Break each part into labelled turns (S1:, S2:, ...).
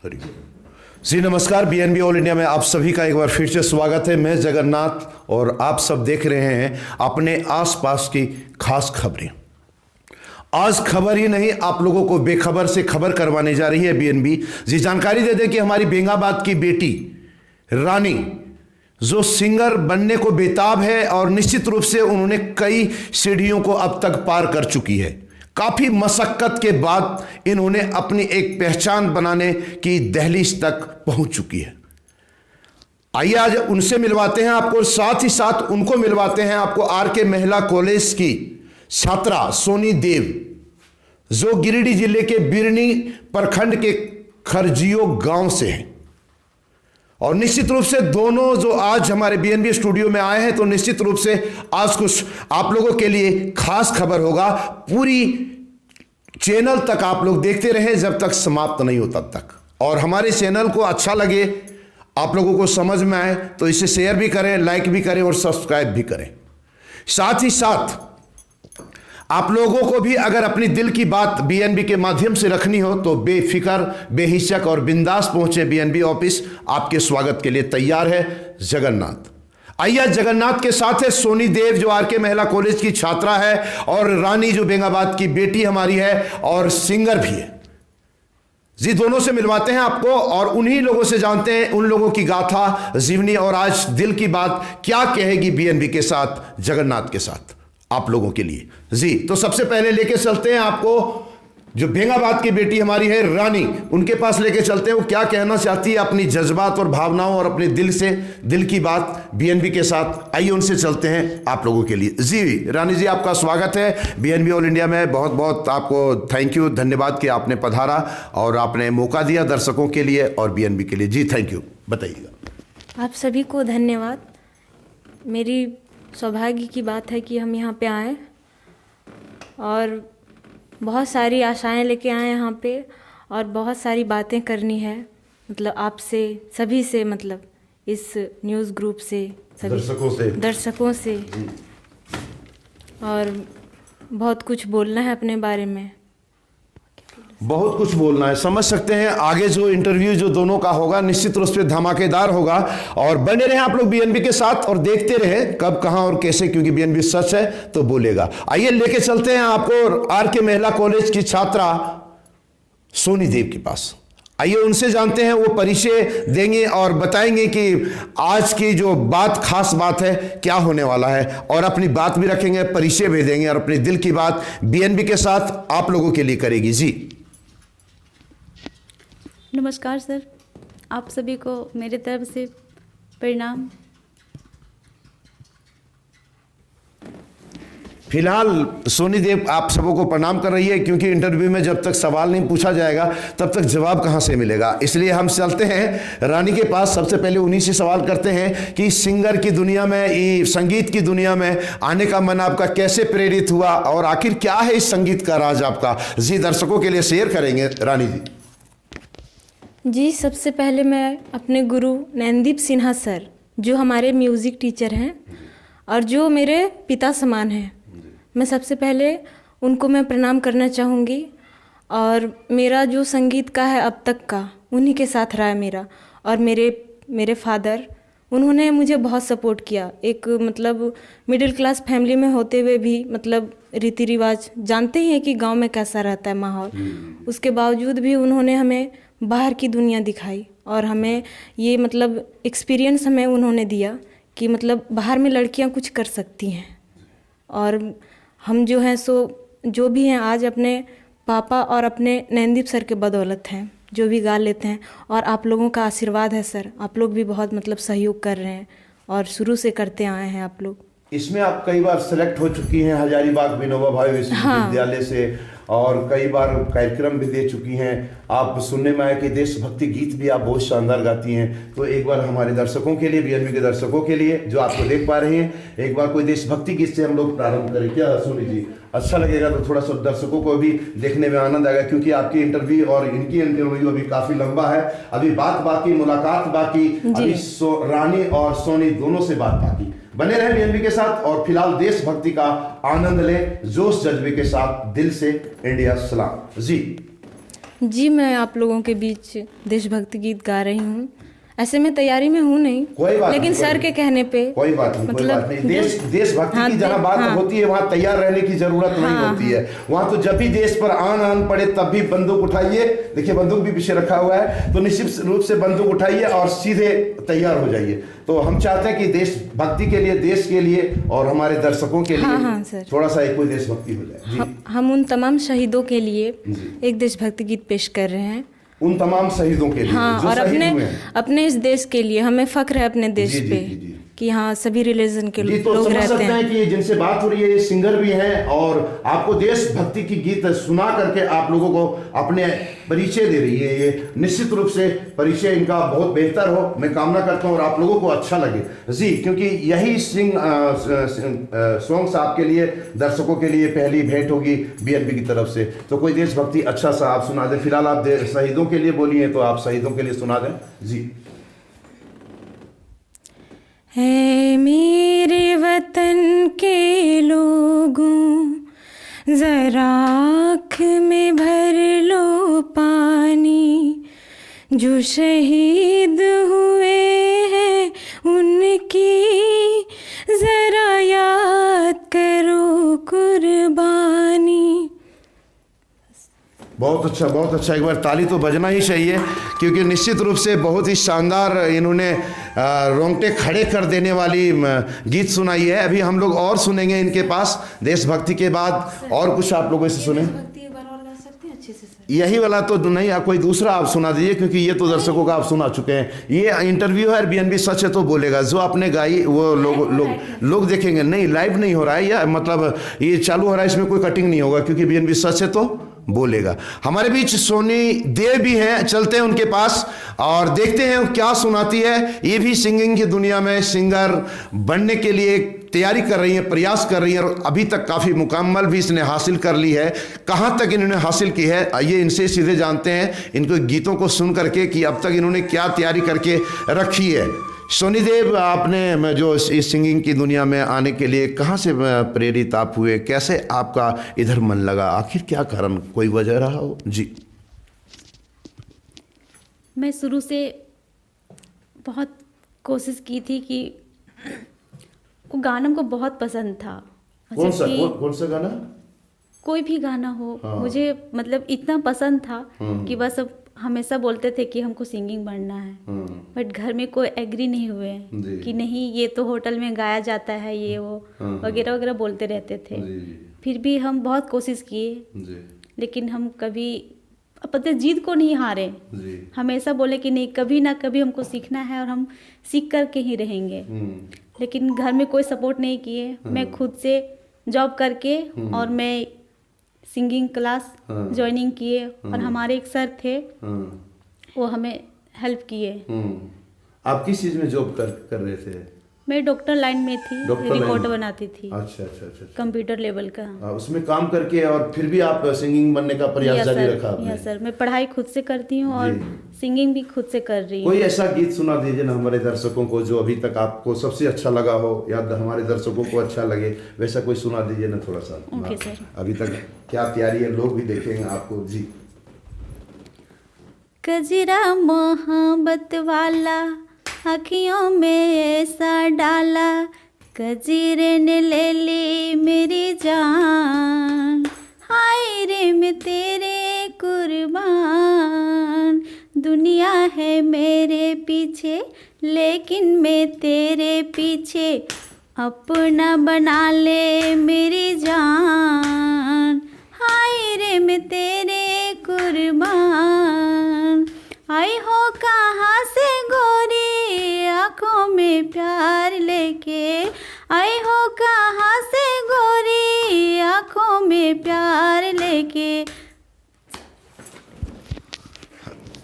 S1: हरि जी नमस्कार। BNB all India में आप सभी का एक बार फिर से स्वागत है। मैं जगन्नाथ और आप सब देख रहे हैं अपने आसपास की खास खबरें। आज खबर ही नहीं, आप लोगों को बेखबर से खबर करवाने जा रही है बीएनबी। जी जानकारी दे दें कि हमारी बेंगाबाद की बेटी रानी जो सिंगर बनने को बेताब है और निश्चित रूप से उन्होंने कई सीढ़ियों को अब तक पार कर चुकी है। काफी मशक्कत के बाद इन्होंने अपनी एक पहचान बनाने की दहलीज तक पहुंच चुकी है। आइए आज उनसे मिलवाते हैं आपको, साथ ही साथ उनको मिलवाते हैं आपको आरके महिला कॉलेज की छात्रा सोनी देव, जो गिरिडीह जिले के बिरनी प्रखंड के खरजियो गांव से हैं। और निश्चित रूप से दोनों जो आज हमारे बीएनबी स्टूडियो में आए हैं, तो निश्चित रूप से आज कुछ आप लोगों के लिए खास खबर होगा। पूरी चैनल तक आप लोग देखते रहें जब तक समाप्त नहीं हो तब तक। और हमारे चैनल को अच्छा लगे, आप लोगों को समझ में आए तो इसे शेयर भी करें, लाइक भी करें और सब्सक्राइब भी करें। साथ ही साथ आप लोगों को भी अगर अपनी दिल की बात बीएनबी के माध्यम से रखनी हो तो बेफिक्र, बेहिचक और बिंदास पहुंचे। बीएनबी ऑफिस आपके स्वागत के लिए तैयार है। जगन्नाथ, आइए जगन्नाथ के साथ है सोनी देव जो आरके महिला कॉलेज की छात्रा है, और रानी जो बेंगाबाद की बेटी हमारी है और सिंगर भी है। जी दोनों से मिलवाते हैं आपको और उन्हीं लोगों से जानते हैं उन लोगों की गाथा, जीवनी और आज दिल की बात क्या कहेगी बीएनबी के साथ, जगन्नाथ के साथ आप लोगों के लिए। जी तो सबसे पहले लेके चलते हैं आपको जो बेंगाबाद की बेटी हमारी है रानी, उनके पास लेके चलते हैं। वो क्या कहना चाहती है अपनी जज्बात और भावनाओं और अपने दिल से, दिल की बात बीएनबी के साथ। आइए उनसे चलते हैं आप लोगों के लिए। जी रानी जी, आपका स्वागत है बीएनबी ऑल इंडिया में। बहुत बहुत आपको थैंक यू, धन्यवाद कि आपने पधारा और आपने मौका दिया दर्शकों के लिए और बीएनबी के लिए। जी थैंक यू, बताइएगा।
S2: आप सभी को धन्यवाद। मेरी सौभाग्य की बात है कि हम यहाँ पे आए और बहुत सारी आशाएं लेके आए यहाँ पे और बहुत सारी बातें करनी है, मतलब आपसे सभी से, मतलब इस न्यूज़ ग्रुप से, सभी दर्शकों से और बहुत कुछ बोलना है अपने बारे में।
S1: बहुत कुछ बोलना है, समझ सकते हैं। आगे जो इंटरव्यू जो दोनों का होगा निश्चित रूप से धमाकेदार होगा और बने रहें आप लोग बीएनबी के साथ और देखते रहें कब, कहां और कैसे, क्योंकि बीएनबी सच है तो बोलेगा। आइए लेके चलते हैं आपको आरके महिला कॉलेज की छात्रा सोनी देव के पास। आइए उनसे जानते हैं, वो परिचय देंगे और बताएंगे कि आज की जो बात, खास बात है, क्या होने वाला है, और अपनी बात भी रखेंगे, परिचय भी देंगे और अपनी दिल की बात बीएनबी के साथ आप लोगों के लिए करेगी। जी
S3: नमस्कार सर, आप सभी को मेरे तरफ से प्रणाम।
S1: फिलहाल सोनी देव आप सबों को प्रणाम कर रही है, क्योंकि इंटरव्यू में जब तक सवाल नहीं पूछा जाएगा तब तक जवाब कहां से मिलेगा। इसलिए हम चलते हैं रानी के पास। सबसे पहले उन्हीं से सवाल करते हैं कि सिंगर की दुनिया में, संगीत की दुनिया में आने का मन आपका कैसे प्रेरित हुआ और आखिर क्या है इस संगीत का राज आपका। जी दर्शकों के लिए शेयर करेंगे रानी जी।
S2: जी सबसे पहले मैं अपने गुरु नैनदीप सिन्हा सर, जो हमारे म्यूज़िक टीचर हैं और जो मेरे पिता समान हैं, मैं सबसे पहले उनको मैं प्रणाम करना चाहूँगी। और मेरा जो संगीत का है अब तक का, उन्हीं के साथ रहा है मेरा। और मेरे फादर, उन्होंने मुझे बहुत सपोर्ट किया। एक मतलब मिडिल क्लास फैमिली में होते हुए भी, मतलब रीति रिवाज जानते ही हैं कि गांव में कैसा रहता है माहौल, उसके बावजूद भी उन्होंने हमें बाहर की दुनिया दिखाई और हमें ये मतलब एक्सपीरियंस हमें उन्होंने दिया कि मतलब बाहर में लड़कियां कुछ कर सकती हैं। और हम जो हैं सो जो भी हैं आज अपने पापा और अपने नैनदीप सर के बदौलत हैं, जो भी गा लेते हैं। और आप लोगों का आशीर्वाद है सर, आप लोग भी बहुत मतलब सहयोग कर रहे हैं और शुरू से करते आए हैं आप लोग।
S1: इसमें आप कई बार सेलेक्ट हो चुकी हैं हजारीबाग विनोबा भावे विश्वविद्यालय से, और कई बार कार्यक्रम भी दे चुकी हैं। आप सुनने में आया कि देशभक्ति गीत भी आप बहुत शानदार गाती हैं। तो एक बार हमारे दर्शकों के लिए, बीएनबी के दर्शकों के लिए जो आपको देख पा रहे हैं, एक बार कोई देशभक्ति गीत से हम लोग प्रारंभ करें क्या सोनी जी? अच्छा लगेगा तो थोड़ा सा दर्शकों को भी देखने में आनंद आएगा, क्योंकि आपकी इंटरव्यू और इनकी इंटरव्यू अभी काफी लंबा है। अभी बात बाकी, मुलाकात बाकी, अभी रानी और सोनी दोनों से बात बाकी। बने रहे बीएनबी के साथ और फिलहाल देशभक्ति का आनंद ले जोश जज्बे के साथ। दिल से इंडिया सलाम। जी
S2: जी मैं आप लोगों के बीच देशभक्ति गीत गा रही हूँ। ऐसे मैं तैयारी में हूँ नहीं,
S1: कोई बात
S2: लेकिन
S1: नहीं,
S2: सर के कहने पे
S1: कोई बात नहीं, कोई बात नहीं। देशभक्ति
S2: हाँ,
S1: की जहाँ बात होती है वहाँ तैयार रहने की जरूरत नहीं होती है। वहाँ तो जब भी देश पर आन पड़े तब भी बंदूक उठाइए। देखिए बंदूक भी पीछे रखा हुआ है, तो निश्चित रूप से बंदूक उठाइए और सीधे तैयार हो जाइए। तो हम चाहते हैं कि देशभक्ति के लिए, देश के लिए और हमारे दर्शकों के लिए
S2: सर।
S1: थोड़ा सा एक कोई देशभक्ति हो जाए जी।
S2: हम उन तमाम शहीदों के लिए एक देशभक्ति गीत पेश कर रहे हैं।
S1: उन तमाम शहीदों के लिए
S2: हाँ,
S1: जो
S2: और
S1: शहीद हुए हैं।
S2: अपने इस देश के लिए हमें फख्र है अपने देश
S1: जी, जी,
S2: पे
S1: जी, जी।
S2: कि हाँ सभी रिलीजन के
S1: जी, तो
S2: लोग
S1: समझ
S2: रहते
S1: सकते
S2: हैं।
S1: हैं कि जिनसे बात हो रही है ये सिंगर भी हैं और आपको देशभक्ति की गीत सुना करके आप लोगों को अपने परिचय दे रही है। ये निश्चित रूप से परिचय इनका बहुत बेहतर हो, मैं कामना करता हूँ और आप लोगों को अच्छा लगे जी, क्योंकि यही सॉन्ग्स आपके लिए, दर्शकों के लिए पहली भेंट होगी बीएनबी की तरफ से। तो कोई देशभक्ति अच्छा सा आप सुना दें। फिलहाल आप शहीदों के लिए बोलिए, तो आप शहीदों के लिए सुना दें जी।
S2: है मेरे वतन के लोगों जरा आँख में भर लो पानी, जो शहीद हुए हैं उनकी जरा याद करो कुर्बानी।
S1: बहुत अच्छा, बहुत अच्छा। एक बार ताली तो बजना ही चाहिए, क्योंकि निश्चित रूप से बहुत ही शानदार इन्होंने रोंगटे खड़े कर देने वाली गीत सुनाई है। अभी हम लोग और सुनेंगे इनके पास देशभक्ति के बाद और कुछ आप लोगों से सुने। यही वाला तो नहीं, आप कोई दूसरा आप सुना दीजिए, क्योंकि ये तो दर्शकों का आप सुना चुके हैं। ये इंटरव्यू है, बीएनबी सच है तो बोलेगा। जो आपने गाई वो लोग देखेंगे। नहीं, लाइव नहीं हो रहा है, या मतलब ये चालू हो रहा है, इसमें कोई कटिंग नहीं होगा, क्योंकि बीएनबी सच है तो बोलेगा। हमारे बीच सोनी देव भी हैं, चलते हैं उनके पास और देखते हैं क्या सुनाती है। ये भी सिंगिंग की दुनिया में सिंगर बनने के लिए तैयारी कर रही है, प्रयास कर रही है और अभी तक काफ़ी मुकम्मल भी इसने हासिल कर ली है। कहाँ तक इन्होंने हासिल की है आइए इनसे सीधे जानते हैं, इनको गीतों को सुन करके कि अब तक इन्होंने क्या तैयारी करके रखी है। सोनी देव, आपने जो इस सिंगिंग की दुनिया में आने के लिए कहाँ से प्रेरित आप हुए, कैसे आपका इधर मन लगा, आखिर क्या कारण, कोई वजह रहा हो जी?
S3: मैं शुरू से बहुत कोशिश की थी कि वो गाना हमको बहुत पसंद था।
S1: कौन सा गाना?
S3: कोई भी गाना हो,
S1: हाँ।
S3: मुझे मतलब इतना पसंद था कि बस अब हमेशा बोलते थे कि हमको सिंगिंग बनना है, बट घर में कोई एग्री नहीं हुए कि नहीं ये तो होटल में गाया जाता है, ये वो वगैरह वगैरह बोलते रहते थे। फिर भी हम बहुत कोशिश किए, लेकिन हम कभी अपने जीत को नहीं हारे। हमेशा बोले कि नहीं, कभी ना कभी हमको सीखना है और हम सीख करके ही रहेंगे। लेकिन घर में कोई सपोर्ट नहीं किए। मैं खुद से जॉब करके और मैं सिंगिंग क्लास ज्वाइनिंग किए और हमारे एक सर थे, वो हमें हेल्प किए।
S1: आप किस चीज में जॉब कर रहे थे?
S3: मैं डॉक्टर लाइन में थी, रिपोर्ट बनाती थी।
S1: अच्छा अच्छा अच्छा।
S3: कंप्यूटर लेवल का।
S1: उसमें काम करके और फिर भी आप सिंगिंग बनने का प्रयास जारी रखा आपने?
S3: यस सर, मैं पढ़ाई खुद से करती हूँ और सिंगिंग भी खुद से कर रही हूँ।
S1: कोई ऐसा गीत सुना दीजिए ना हमारे दर्शकों को जो अभी तक आपको सबसे अच्छा लगा हो या हमारे दर्शकों को अच्छा लगे, वैसा कोई सुना दीजिए ना थोड़ा सा।
S3: Okay sir.
S1: अभी तक क्या तैयारी है, लोग भी देखेंगे आपको जी।
S3: कजरा मोहब्बत वाला आँखियों में ऐसा डाला, कजीरे ने ले ली मेरी जान, हाय रे मैं तेरे कुर्बान। दुनिया है मेरे पीछे लेकिन मैं तेरे पीछे, अपना बना ले मेरी जान, हाय रे मैं तेरे कुर्बान। आई हो कहाँ से गोरी आँखों में प्यार लेके, आई हो कहाँ से गोरी आँखों में प्यार लेके।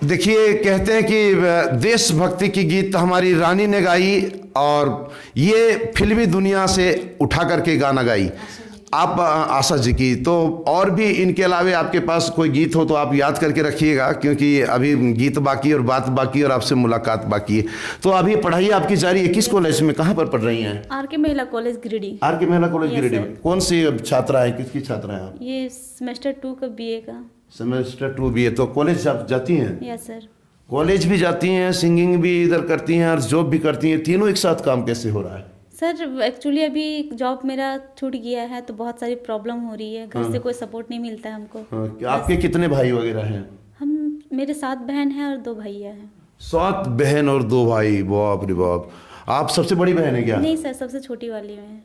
S1: देखिए, कहते हैं कि देशभक्ति की गीत हमारी रानी ने गाई और ये फिल्मी दुनिया से उठा करके गाना गाई। आप आशा जी की, तो और भी इनके अलावे आपके पास कोई गीत हो तो आप याद करके रखिएगा, क्योंकि अभी गीत बाकी और बात बाकी और आपसे मुलाकात बाकी है। तो अभी पढ़ाई आपकी जारी है, किस कॉलेज में, कहाँ पर पढ़ रही हैं?
S3: आर.के. महिला कॉलेज गिरिडीह।
S1: आर.के. महिला कॉलेज
S3: Yes,
S1: गिरिडीह
S3: sir.
S1: में। कौन सी छात्रा है, किसकी छात्रा है आप?
S3: ये सेमेस्टर 2 का BA का।
S1: Semester 2 BA। तो कॉलेज आप जाती हैं?
S3: Yes sir.
S1: कॉलेज भी जाती हैं, सिंगिंग भी इधर करती हैं और जॉब भी करती हैं, तीनों एक साथ काम कैसे हो रहा है?
S3: सर एक्चुअली अभी जॉब मेरा छूट गया है तो बहुत सारी प्रॉब्लम हो रही है, घर से कोई सपोर्ट नहीं मिलता है हमको।
S1: हाँ, आपके कितने भाई वगैरह हैं?
S3: मेरे 7 बहन हैं और 2 भैया हैं।
S1: 7 बहन और 2 भाई, बाप रे बाप। आप सबसे बड़ी बहन है क्या?
S3: नहीं सर, सबसे छोटी वाली में।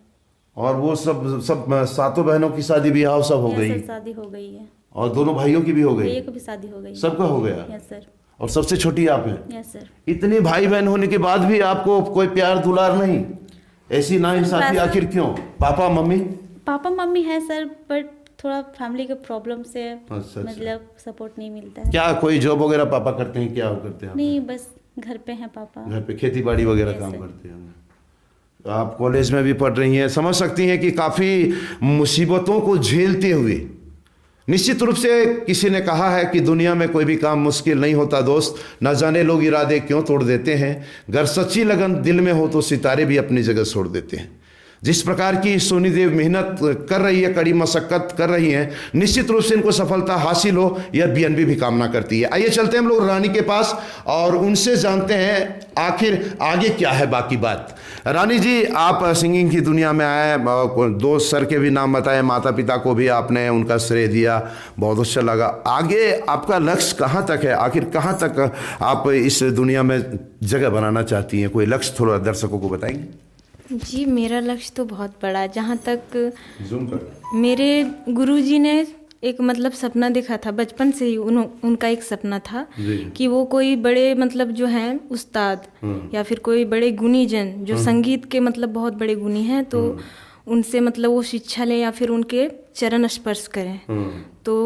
S1: और वो सब 7 बहनों की शादी ब्याह सब हो
S3: यस
S1: गई?
S3: सर, शादी हो गई है।
S1: और दोनों भाइयों की भी हो गई?
S3: भैया को भी शादी हो गई।
S1: सबका हो गया?
S3: Yes sir.
S1: और सबसे छोटी आप हैं?
S3: Yes sir.
S1: इतने भाई बहन होने के बाद भी आपको कोई प्यार दुलार नहीं, ऐसी नाइंसाफी आखिर क्यों? पापा मम्मी
S3: है सर, बट थोड़ा फैमिली के प्रॉब्लम से
S1: अच्छा।
S3: मतलब सपोर्ट नहीं मिलता है।
S1: क्या कोई जॉब वगैरह पापा करते हैं, क्या करते हैं?
S3: नहीं, बस घर पे हैं पापा।
S1: घर पे खेती बाड़ी वगैरह काम करते हैं। आप कॉलेज में भी पढ़ रही हैं, समझ सकती हैं कि काफ़ी मुसीबतों को झेलते हुए। निश्चित रूप से किसी ने कहा है कि दुनिया में कोई भी काम मुश्किल नहीं होता दोस्त, न जाने लोग इरादे क्यों तोड़ देते हैं, अगर सच्ची लगन दिल में हो तो सितारे भी अपनी जगह छोड़ देते हैं। जिस प्रकार की सोनी देव मेहनत कर रही है, कड़ी मशक्कत कर रही हैं, निश्चित रूप से इनको सफलता हासिल हो यह बीएनबी भी कामना करती है। आइए चलते हैं हम लोग रानी के पास और उनसे जानते हैं आखिर आगे क्या है बाकी बात। रानी जी, आप सिंगिंग की दुनिया में आए, 2 सर के भी नाम बताए, माता पिता को भी आपने उनका श्रेय दिया, बहुत अच्छा लगा। आगे आपका लक्ष्य कहाँ तक है, आखिर कहाँ तक आप इस दुनिया में जगह बनाना चाहती हैं? कोई लक्ष्य थोड़ा दर्शकों को बताएंगे?
S2: जी, मेरा लक्ष्य तो बहुत बड़ा है। जहाँ तक
S1: जूम कर।
S2: मेरे गुरुजी ने एक मतलब सपना देखा था बचपन से ही, उनका एक सपना था कि वो कोई बड़े मतलब जो हैं उस्ताद या फिर कोई बड़े गुणी जन जो संगीत के मतलब बहुत बड़े गुणी हैं, तो उनसे मतलब वो शिक्षा लें या फिर उनके चरण स्पर्श करें। तो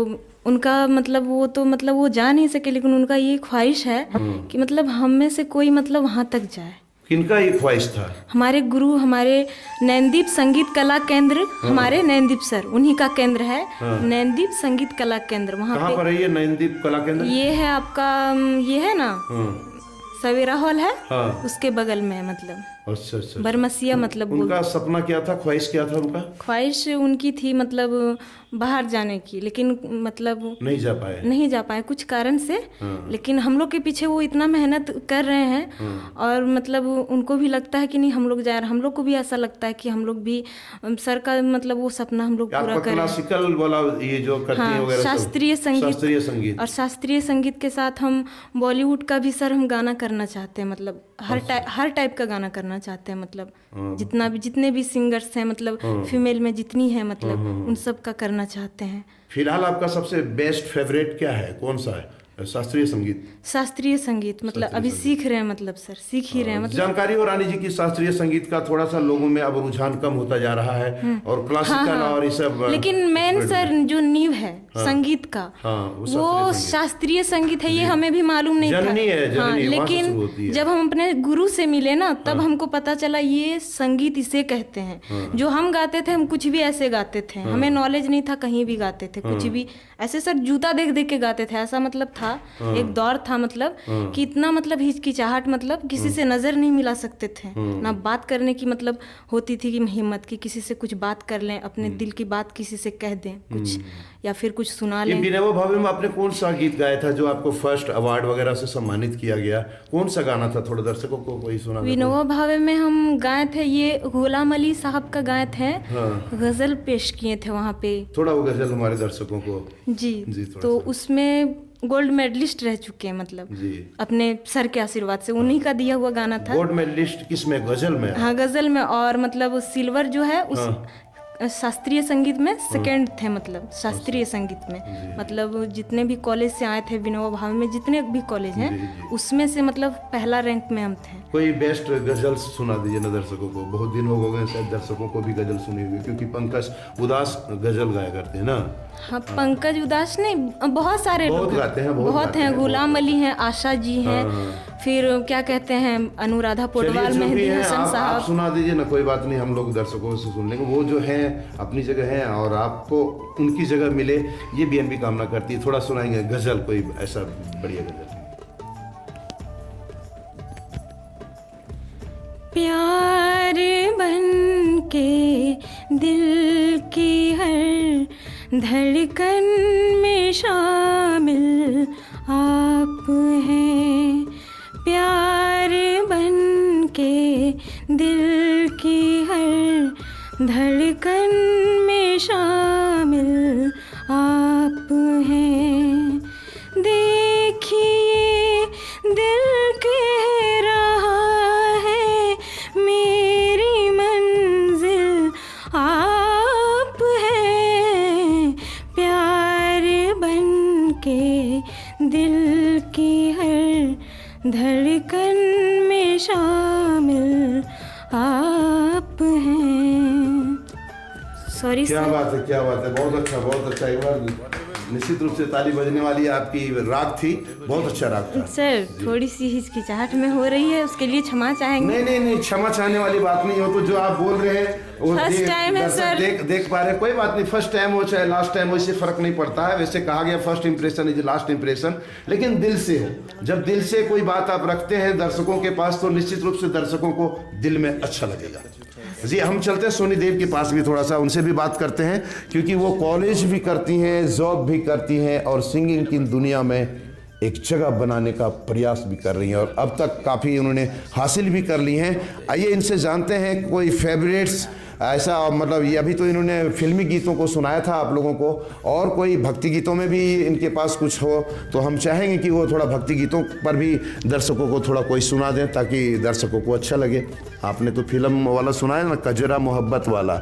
S2: उनका मतलब वो तो मतलब वो जा नहीं सके, लेकिन उनका ये ख्वाहिश है कि मतलब हम में से कोई मतलब वहाँ तक जाए।
S1: किनका ये ख्वाहिश था?
S2: हमारे गुरु, हमारे नैनदीप संगीत कला केंद्र, हमारे नैनदीप सर, उन्हीं का केंद्र है नैनदीप संगीत कला केंद्र। वहाँ
S1: कहाँ पर है ये नैनदीप कला केंद्र?
S2: ये है आपका, ये है ना सवेरा हॉल है, उसके बगल में है मतलब।
S1: अच्छा।
S2: बरमसिया मतलब।
S1: उनका सपना क्या था, ख्वाहिश क्या था उनका?
S2: ख्वाहिश उनकी थी मतलब बाहर जाने की, लेकिन मतलब नहीं जा पाए कुछ कारण से। लेकिन हम लोग के पीछे वो इतना मेहनत कर रहे हैं और मतलब उनको भी लगता है कि नहीं हम लोग जा रहे हैं। हम लोग को भी ऐसा लगता है कि हम लोग भी सर का मतलब वो सपना हम लोग पूरा करें।
S1: क्लासिकल वाला ये जो करती हैं वगैरह,
S2: शास्त्रीय संगीत और शास्त्रीय संगीत के साथ हम बॉलीवुड का भी सर हम गाना करना चाहते हैं, मतलब हर टाइप का गाना करना चाहते हैं, मतलब जितने भी सिंगर्स हैं, मतलब फीमेल में जितनी है मतलब उन सब का करना चाहते हैं।
S1: फिलहाल आपका सबसे बेस्ट फेवरेट क्या है, कौन सा है? शास्त्रीय संगीत मतलब अभी सीख रहे हैं, मतलब सर सीख ही रहे हैं। मतलब जानकारी हो रानी जी की शास्त्रीय संगीत का थोड़ा सा लोगों में अब रुझान कम होता जा रहा है और क्लासिकल और ये सब, लेकिन
S2: मेन सर जो नींव है संगीत का वो शास्त्रीय संगीत है, ये हमें भी मालूम नहीं था। लेकिन जब हम अपने गुरु से मिले ना, तब हमको पता चला ये संगीत इसे कहते हैं। जो हम गाते थे, हम कुछ भी ऐसे गाते थे, हमें नॉलेज नहीं था, कहीं भी गाते थे कुछ भी ऐसे सर जूता देख देख के गाते थे, ऐसा मतलब था। एक दौर था मतलब कि इतना मतलब हिचकिचाहट, मतलब किसी से नजर नहीं मिला सकते थे, ना बात करने की मतलब होती थी कि हिम्मत की किसी से कुछ बात कर लें, अपने दिल की बात किसी से कह दें कुछ या फिर कुछ सुना लें।
S1: विनोबा भावे में आपने कौन सा गीत गाया था जो आपको फर्स्ट अवार्ड वगैरह से सम्मानित किया गया? कौन सा गाना था, थोड़ा दर्शकों को कोई सुना?
S2: विनोबा भावे में हम गाए थे, ये गुलाम अली साहब का गाए थे, गजल पेश किए थे वहाँ पे।
S1: थोड़ा वो गजल हमारे दर्शकों को
S2: जी तो उसमें गोल्ड मेडलिस्ट रह चुके हैं, मतलब अपने सर के आशीर्वाद से, उन्हीं का दिया हुआ गाना था।
S1: गोल्ड मेडलिस्ट किसमें? गजल में?
S2: हाँ, गजल में। और मतलब सिल्वर जो है उस शास्त्रीय संगीत में सेकंड थे, मतलब शास्त्रीय संगीत में मतलब जितने भी कॉलेज से आए थे विनोबा भावे में, जितने भी कॉलेज हैं उसमें से मतलब पहला रैंक में हम थे।
S1: कोई बेस्ट गजल सुना दीजिए ना दर्शकों को, बहुत दिन हो गए शायद दर्शकों को भी गजल सुनी हुई, क्योंकि पंकज उदास गजल गाया करते हैं ना।
S2: हाँ, पंकज उदास नहीं, बहुत सारे
S1: बहुत
S2: लोग
S1: गाते हैं,
S2: बहुत
S1: गाते
S2: हैं,
S1: हैं,
S2: गुलाम अली हैं, आशा जी हैं, फिर क्या कहते हैं अनुराधा पोडवाल,
S1: चलिए, जो भी
S2: मेहंदी
S1: है,
S2: हसन
S1: आप
S2: साहब।
S1: सुना दीजिए ना, कोई बात नहीं, हम लोग दर्शकों से सुन लेंगे। वो जो है अपनी जगह है और आपको उनकी जगह मिले, ये बीएनबी कामना करती है। थोड़ा सुनाएंगे गजल, कोई ऐसा बढ़िया गजल।
S2: प्यार बन के दिल की हर धड़कन में शामिल आप हैं, प्यार बन के दिल की हर धड़कन में शामिल आप हैं। देखिए दिल कह रहा है मेरी मंजिल आप हैं, प्यार बन के दिल की हर धड़कन में शामिल आप हैं। सॉरी
S1: क्या
S2: सर।
S1: बात है, क्या बात है, बहुत अच्छा, बहुत अच्छा। एक बार निश्चित रूप से ताली बजने वाली आपकी राग थी, बहुत अच्छा राग था।
S2: सर थोड़ी सी हिचकिचाहट में हो रही है, उसके लिए क्षमा चाहेंगे।
S1: नहीं नहीं नहीं, क्षमा चाहने वाली बात नहीं हो, तो जो आप बोल रहे हैं वो
S2: First time है,
S1: दर्शक
S2: सर।
S1: देख पा रहे हैं, कोई बात नहीं, फर्स्ट टाइम हो चाहे लास्ट टाइम हो, इससे फर्क नहीं पड़ता है। वैसे कहा गया first impression is last impression, लेकिन दिल से हो। जब दिल से कोई बात आप रखते हैं दर्शकों के पास, तो निश्चित रूप से दर्शकों को दिल में अच्छा लगेगा। जी, हम चलते हैं सोनी देव के पास भी, थोड़ा सा उनसे भी बात करते हैं, क्योंकि वो कॉलेज भी करती हैं, जॉब भी करती हैं और सिंगिंग की दुनिया में एक जगह बनाने का प्रयास भी कर रही हैं, और अब तक काफ़ी उन्होंने हासिल भी कर ली हैं। आइए इनसे जानते हैं कोई फेवरेट्स ऐसा, मतलब ये अभी तो इन्होंने फिल्मी गीतों को सुनाया था आप लोगों को, और कोई भक्ति गीतों में भी इनके पास कुछ हो, तो हम चाहेंगे कि वो थोड़ा भक्ति गीतों पर भी दर्शकों को थोड़ा कोई सुना दें, ताकि दर्शकों को अच्छा लगे। आपने तो फिल्म वाला सुना है ना, कजरा मोहब्बत वाला,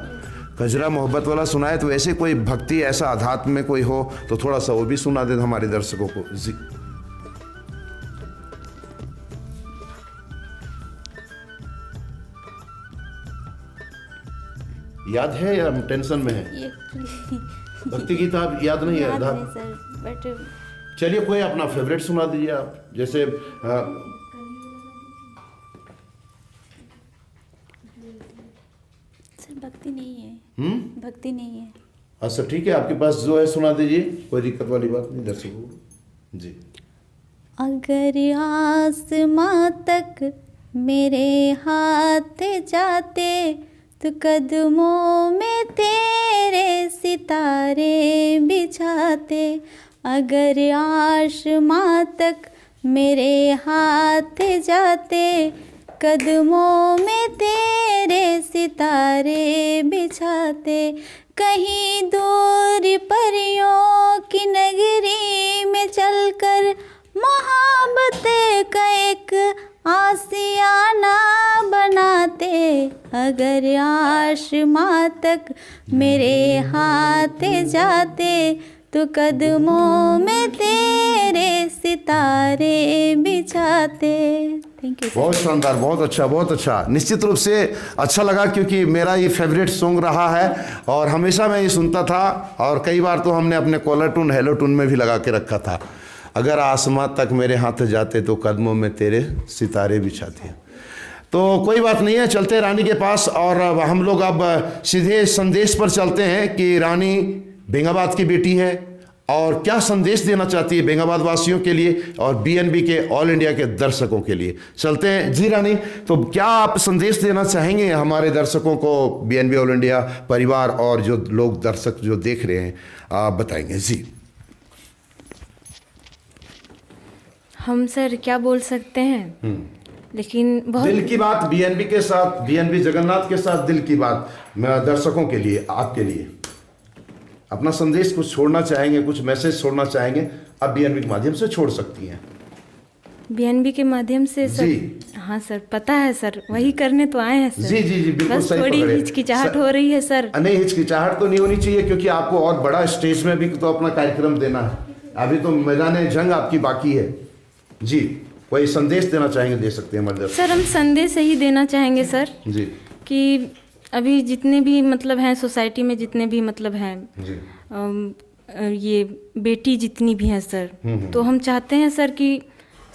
S1: कजरा मोहब्बत वाला सुना है, तो ऐसे कोई भक्ति ऐसा आध्यात्म में कोई हो तो थोड़ा सा वो भी सुना दें हमारे दर्शकों को। जी, याद है या टेंशन में है?
S3: ये
S1: भक्ति गीत आप याद नहीं है?
S3: याद है सर, बट
S1: चलिए कोई अपना फेवरेट सुना दीजिए आप, जैसे
S3: सर भक्ति नहीं है, भक्ति नहीं है।
S1: अच्छा ठीक है, आपके पास जो है सुना दीजिए, कोई दिक्कत वाली बात नहीं दर्शकों को। जी।
S3: अगर आसमां तक मेरे हाथ जाते तो कदमों में तेरे सितारे बिछाते। अगर आसमां तक मेरे हाथ जाते कदमों में तेरे सितारे बिछाते। कहीं दूर परियों की नगरी में चलकर मोहब्बत का एक आशियाना बनाते। अगर आसमां तक मेरे हाथ जाते तो कदमों में तेरे सितारे बिछाते। Thank you.
S1: बहुत शानदार, बहुत अच्छा, बहुत अच्छा। निश्चित रूप से अच्छा लगा, क्योंकि मेरा ये फेवरेट सॉन्ग रहा है और हमेशा मैं ये सुनता था, और कई बार तो हमने अपने कॉलर टून हेलो टून में भी लगा के रखा था। अगर आसमां तक मेरे हाथ जाते तो कदमों में तेरे सितारे बिछाते। तो कोई बात नहीं है, चलते हैं रानी के पास, और हम लोग अब सीधे संदेश पर चलते हैं कि रानी बेंगाबाद की बेटी है और क्या संदेश देना चाहती है बेंगाबाद वासियों के लिए और बीएनबी के ऑल इंडिया के दर्शकों के लिए। चलते हैं। जी रानी, तो क्या आप संदेश देना चाहेंगे हमारे दर्शकों को, बीएनबी ऑल इंडिया परिवार और जो लोग दर्शक जो देख रहे हैं, आप बताएंगे। जी।
S2: हम सर क्या बोल सकते हैं, लेकिन बहुत
S1: दिल की बात बीएनबी के साथ, बीएनबी जगन्नाथ के साथ दिल की बात दर्शकों के लिए, आपके लिए अपना संदेश कुछ छोड़ना चाहेंगे, कुछ मैसेज छोड़ना चाहेंगे, आप बीएनबी के माध्यम से छोड़ सकती हैं।
S2: बीएनबी के माध्यम से सर।
S1: जी।
S2: हाँ सर, पता है सर, वही करने तो आए हैं सर।
S1: जी जी जी, बिल्कुल
S2: बस
S1: सही
S2: थोड़ी
S1: पकड़े।
S2: हिचकिचाहट हो रही है सर।
S1: नहीं, हिचकिचाहट तो नहीं होनी चाहिए, क्योंकि आपको और बड़ा स्टेज में भी तो अपना कार्यक्रम देना है। अभी तो मैदान जंग आपकी बाकी है। जी, कोई संदेश देना चाहेंगे, दे सकते हैं हमारे दर्शक।
S2: सर हम संदेश यही देना चाहेंगे सर
S1: जी
S2: कि अभी जितने भी मतलब हैं सोसाइटी में, जितने भी मतलब हैं
S1: जी
S2: ये बेटी जितनी भी हैं सर, तो हम चाहते हैं सर कि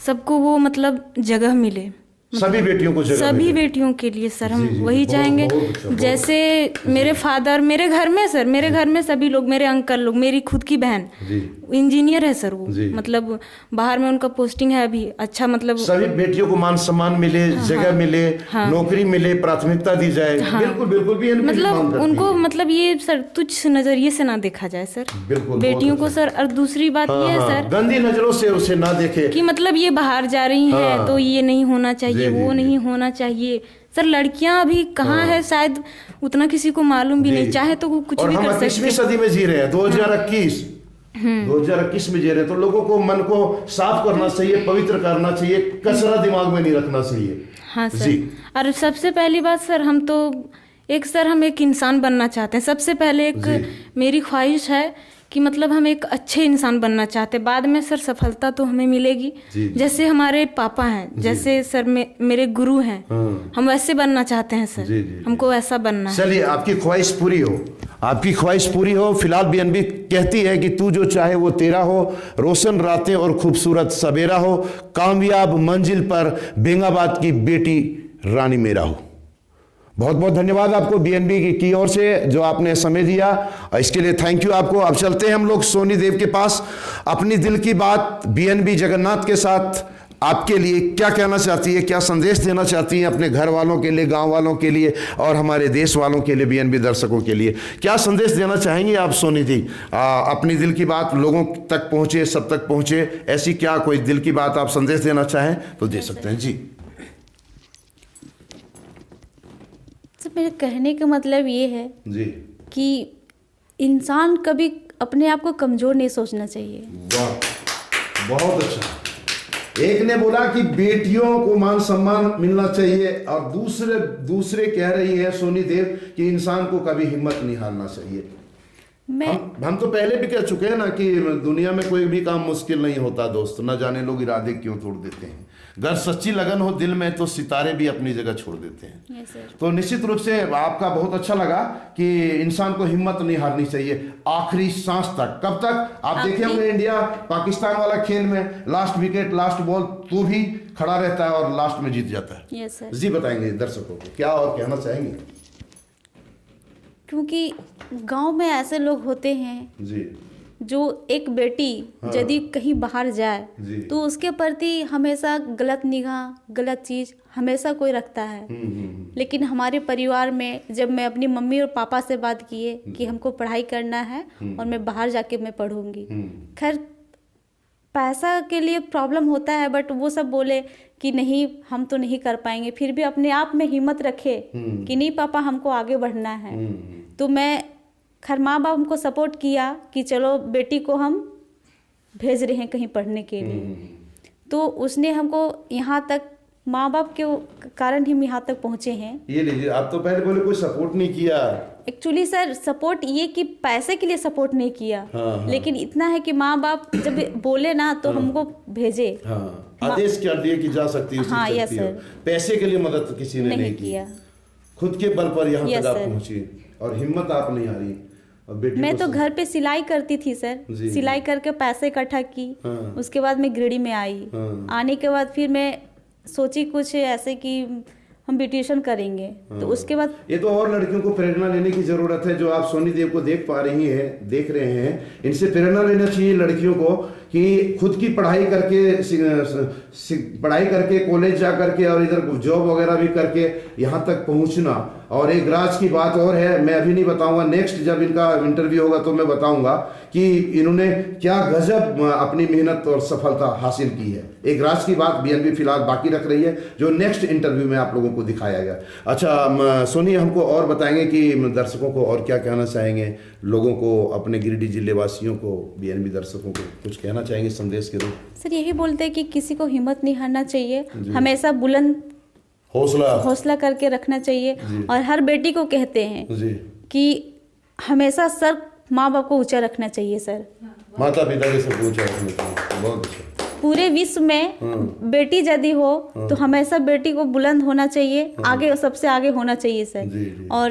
S2: सबको वो मतलब जगह मिले,
S1: सभी बेटियों को जगह
S2: सभी
S1: मिले।
S2: बेटियों के लिए सर हम
S1: जी, जी,
S2: वही
S1: बहुत-
S2: चाहेंगे।
S1: बहुत अच्छा, बहुत
S2: जैसे मेरे फादर, मेरे घर में सर, मेरे घर में सभी लोग, मेरे अंकल लोग, मेरी खुद की बहन
S1: जी
S2: इंजीनियर है सर, वो
S1: जी।
S2: मतलब बाहर में उनका पोस्टिंग है अभी, अच्छा मतलब
S1: सभी बेटियों को मान सम्मान मिले, जगह मिले, नौकरी मिले, प्राथमिकता दी जाए। बिल्कुल बिल्कुल भी मांग
S2: मतलब
S1: करती
S2: उनको
S1: है।
S2: मतलब ये सर तुच्छ नजरिए से ना देखा जाए सर
S1: बिल्कुल,
S2: बेटियों
S1: बहुत
S2: को सर। और दूसरी बात ये है सर
S1: गंदी नजरों से उसे ना देखे।
S2: कि मतलब ये बाहर जा रही हैं
S1: हाँ।
S2: तो ये नहीं होना चाहिए,
S1: जी, जी,
S2: वो
S1: जी।
S2: नहीं होना चाहिए सर। लड़कियां अभी कहाँ है शायद उतना किसी को मालूम भी नहीं, चाहे तो वो कुछ
S1: और
S2: भी
S1: हम
S2: कर
S1: 21वीं
S2: सकते हैं।
S1: सदी में जी रहे हैं, 2021 में जी रहे हैं, तो लोगों को मन को साफ करना चाहिए, पवित्र करना चाहिए, कचरा दिमाग में नहीं रखना चाहिए।
S2: हाँ सर।
S1: जी।
S2: और सबसे पहली बात सर, हम तो हम एक इंसान बनना चाहते हैं। सबसे पहले
S1: जी।
S2: मेरी ख्वाहिश है कि मतलब हम एक अच्छे इंसान बनना चाहते हैं। बाद में सर सफलता तो हमें मिलेगी,
S1: जी।
S2: जैसे हमारे पापा हैं, जैसे सर मेरे गुरु हैं, हम वैसे बनना चाहते हैं सर।
S1: जी, जी।
S2: हमको वैसा बनना है।
S1: चलिए, आपकी ख्वाहिश पूरी हो, आपकी ख्वाहिश पूरी हो। फिलहाल बीएनबी कहती है कि तू जो चाहे वो तेरा हो, रोशन रातें और खूबसूरत सवेरा हो, कामयाब मंजिल पर बेंगाबाद की बेटी रानी मेरा हो। बहुत बहुत धन्यवाद आपको बीएनबी की ओर से जो आपने समय दिया, इसके लिए थैंक यू आपको। अब चलते हैं हम लोग सोनी देव के पास। अपनी दिल की बात बीएनबी जगन्नाथ के साथ आपके लिए क्या कहना चाहती है, क्या संदेश देना चाहती हैं अपने घर वालों के लिए, गांव वालों के लिए और हमारे देश वालों के लिए, बीएनबी दर्शकों के लिए क्या संदेश देना चाहेंगे आप सोनी दी? अपनी दिल की बात लोगों तक पहुंचे, सब तक पहुंचे, ऐसी क्या कोई दिल की बात आप संदेश देना चाहें तो दे सकते हैं। जी
S3: तो मेरे कहने का मतलब ये है
S1: जी।
S3: कि इंसान कभी अपने आप को कमज़ोर नहीं सोचना चाहिए।
S1: वाह, बहुत अच्छा। एक ने बोला कि बेटियों को मान सम्मान मिलना चाहिए और दूसरे कह रही है सोनी देव कि इंसान को कभी हिम्मत नहीं हारना चाहिए। हम तो पहले भी कह चुके हैं ना कि दुनिया में कोई भी काम मुश्किल नहीं होता दोस्त, न जाने लोग इरादे क्यों तोड़ देते हैं। अगर सच्ची लगन हो दिल में तो सितारे भी अपनी जगह छोड़ देते हैं। तो निश्चित रूप से आपका बहुत अच्छा लगा कि इंसान को हिम्मत नहीं हारनी चाहिए आखिरी सांस तक। कब तक? आप देखे होंगे इंडिया पाकिस्तान वाला खेल में लास्ट विकेट, लास्ट बॉल तो भी खड़ा रहता है और लास्ट में जीत जाता है।
S3: Yes sir.
S1: जी बताएंगे दर्शकों को क्या और कहना चाहेंगे?
S3: क्योंकि गांव में ऐसे लोग होते हैं
S1: जी
S3: जो एक बेटी यदि कहीं बाहर जाए तो उसके प्रति हमेशा गलत निगाह, गलत चीज़ हमेशा कोई रखता है। लेकिन हमारे परिवार में जब मैं अपनी मम्मी और पापा से बात किए कि हमको पढ़ाई करना है और मैं बाहर जाके मैं पढ़ूंगी, खैर पैसा के लिए प्रॉब्लम होता है, बट वो सब बोले कि नहीं हम तो नहीं कर पाएंगे। फिर भी अपने आप में हिम्मत रखे कि नहीं पापा हमको आगे बढ़ना है। तो मैं खैर माँ बाप हमको सपोर्ट किया कि चलो बेटी को हम भेज रहे हैं कहीं पढ़ने के लिए। तो उसने हमको यहाँ तक, माँ बाप के कारण ही हम यहाँ तक पहुँचे हैं।
S1: ये लीजिए, आप तो पहले बोले कोई सपोर्ट नहीं किया।
S3: एक्चुअली सर सपोर्ट ये कि पैसे के लिए सपोर्ट नहीं किया।
S1: हाँ।
S3: लेकिन इतना है कि माँ बाप जब बोले ना तो हमको भेजे।
S1: आदेश कर दिए कि जा सकती हो,
S3: हाँ,
S1: सीख
S3: यस
S1: सकती हो।
S3: सर।
S1: पैसे के लिए मदद किसी ने नहीं की, खुद के बल पर यहाँ
S3: यस
S1: तक आप
S3: सर।
S1: पहुंची और हिम्मत आप नहीं हारी। और बेटी
S3: मैं
S1: को
S3: तो घर पे सिलाई करती थी सर,
S1: जी।
S3: सिलाई करके पैसे इकट्ठा की।
S1: हाँ।
S3: उसके बाद मैं गृहिणी में आई। आने के बाद फिर मैं सोची कुछ ऐसे कि हम ब्यूटिशियन करेंगे। तो उसके बाद
S1: ये तो और लड़कियों को प्रेरणा लेने की जरूरत है जो आप सोनी देव को देख पा रही हैं, देख रहे हैं। इनसे प्रेरणा लेना चाहिए लड़कियों को कि खुद की पढ़ाई करके कॉलेज जा करके और इधर जॉब वगैरह भी करके यहाँ तक पहुँचना। और एक राज की बात और है, मैं अभी नहीं बताऊंगा, नेक्स्ट जब इनका इंटरव्यू होगा तो मैं बताऊंगा कि इन्होंने क्या गजब अपनी मेहनत और सफलता हासिल की है। एक राज की बात बीएनबी फिलहाल बाकी रख रही है जो नेक्स्ट इंटरव्यू में आप लोगों को दिखाया गया। अच्छा सोनी, हमको और बताएंगे कि दर्शकों को और क्या कहना चाहेंगे, लोगों को, अपने गिरिडीह जिले वासियों को, बीएनबी दर्शकों को कुछ कहना चाहेंगे संदेश के रूप?
S3: सर यही बोलते हैं कि किसी को हिम्मत नहीं हारना चाहिए, हमेशा बुलंद हौसला करके रखना चाहिए। और हर बेटी को कहते हैं कि हमेशा सर माँ बाप को ऊंचा रखना चाहिए। सर
S1: माता पिता के सब ऊंचा रखना चाहिए। बहुत अच्छा।
S3: पूरे विश्व में बेटी यदि हो तो हमेशा बेटी को बुलंद होना चाहिए, आगे सबसे आगे होना चाहिए सर।
S1: जी।
S3: और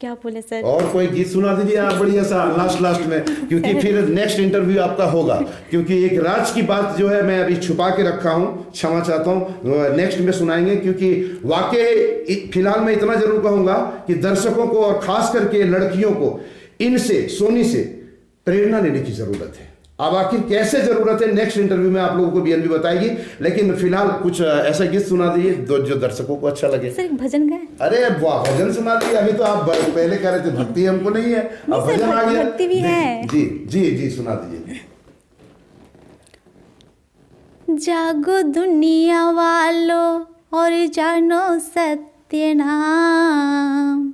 S3: क्या बोले सर,
S1: और कोई गीत सुना दीजिए आप बढ़िया सा लास्ट में, क्योंकि फिर नेक्स्ट इंटरव्यू आपका होगा, क्योंकि एक राज की बात जो है मैं अभी छुपा के रखा हूँ, क्षमा चाहता हूँ, नेक्स्ट में सुनाएंगे। क्योंकि वाकई फिलहाल मैं इतना जरूर कहूंगा कि दर्शकों को और खास करके लड़कियों को इनसे, सोनी से प्रेरणा लेने की जरूरत है। अब आखिर कैसे जरूरत है नेक्स्ट इंटरव्यू में आप लोगों को बीएनबी बताएगी, लेकिन फिलहाल कुछ ऐसा गीत सुना दीजिए जो दर्शकों को अच्छा लगे।
S3: सर एक भजन गाए।
S1: अरे वाह, भजन सुना दीजिए। अभी तो आप पहले कह रहे थे भक्ति हमको नहीं है, अब भजन आ गया।
S3: भक्ति भी है।
S1: जी जी जी, सुना दीजिए।
S3: जागो दुनिया वालों और जानो सत्य नाम,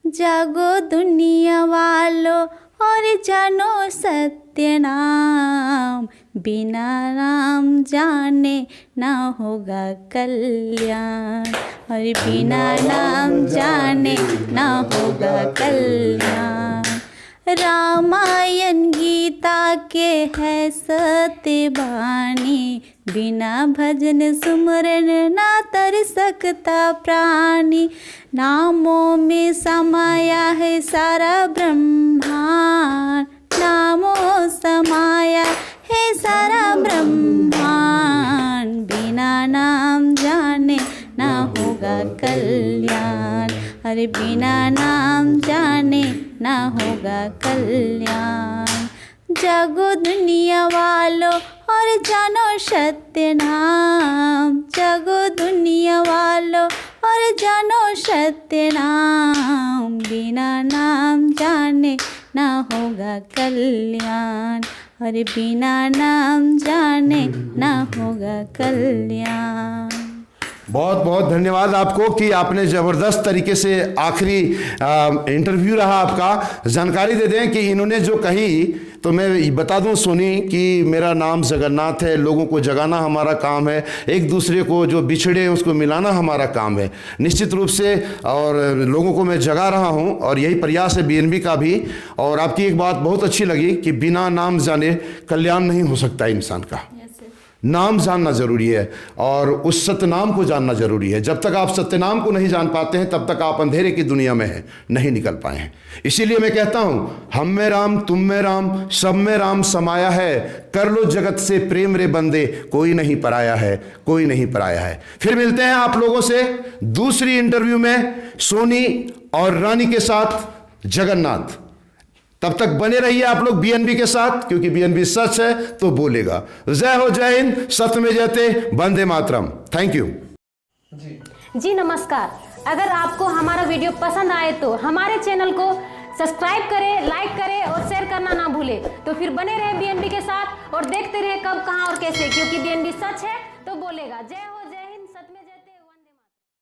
S3: जागो दुनिया वालों और जानो सत्य नाम, बिना नाम जाने ना होगा कल्याण, और बिना नाम जाने ना होगा कल्याण। रामायण गीता के है सत्य बानी, बिना भजन सुमरन ना तर सकता प्राणी। नामों में समाया है सारा ब्रह्मांड, नामों समाया है सारा ब्रह्मांड, बिना नाम जाने ना होगा कल्याण, अरे बिना नाम जाने ना होगा कल्याण। जागो दुनिया वालों और जानो सत्य नाम, जागो दुनिया वालों और जानो सत्य नाम, बिना नाम जाने ना होगा कल्याण, अरे बिना नाम जाने ना होगा कल्याण।
S1: बहुत बहुत धन्यवाद आपको कि आपने ज़बरदस्त तरीके से आखिरी इंटरव्यू रहा आपका। जानकारी दे दें कि इन्होंने जो कही, तो मैं बता दूं सोनी कि मेरा नाम जगन्नाथ है, लोगों को जगाना हमारा काम है, एक दूसरे को जो बिछड़े हैं उसको मिलाना हमारा काम है निश्चित रूप से, और लोगों को मैं जगा रहा हूं और यही प्रयास है बीएनबी का भी। और आपकी एक बात बहुत अच्छी लगी कि बिना नाम जाने कल्याण नहीं हो सकता इंसान का, नाम जानना जरूरी है और उस सत्यनाम को जानना जरूरी है। जब तक आप सत्यनाम को नहीं जान पाते हैं तब तक आप अंधेरे की दुनिया में हैं, नहीं निकल पाए हैं। इसीलिए मैं कहता हूं, हम में राम, तुम में राम, सब में राम समाया है, कर लो जगत से प्रेम रे बंदे, कोई नहीं पराया है, कोई नहीं पराया है। फिर मिलते हैं आप लोगों से दूसरी इंटरव्यू में सोनी और रानी के साथ जगन्नाथ। तब तक बने रहिए आप लोग बीएनबी के साथ, क्योंकि बीएनबी सच है तो बोलेगा। जय हो, जय हिंद, सत्य में जयते, वंदे मातरम। थैंक यू
S4: जी नमस्कार। अगर आपको हमारा वीडियो पसंद आए तो हमारे चैनल को सब्सक्राइब करें, लाइक करें और शेयर करना ना भूलें। तो फिर बने रहे बीएनबी के साथ और देखते रहे कब, कहां और कैसे, क्योंकि बीएनबी सच है तो बोलेगा। जय हो।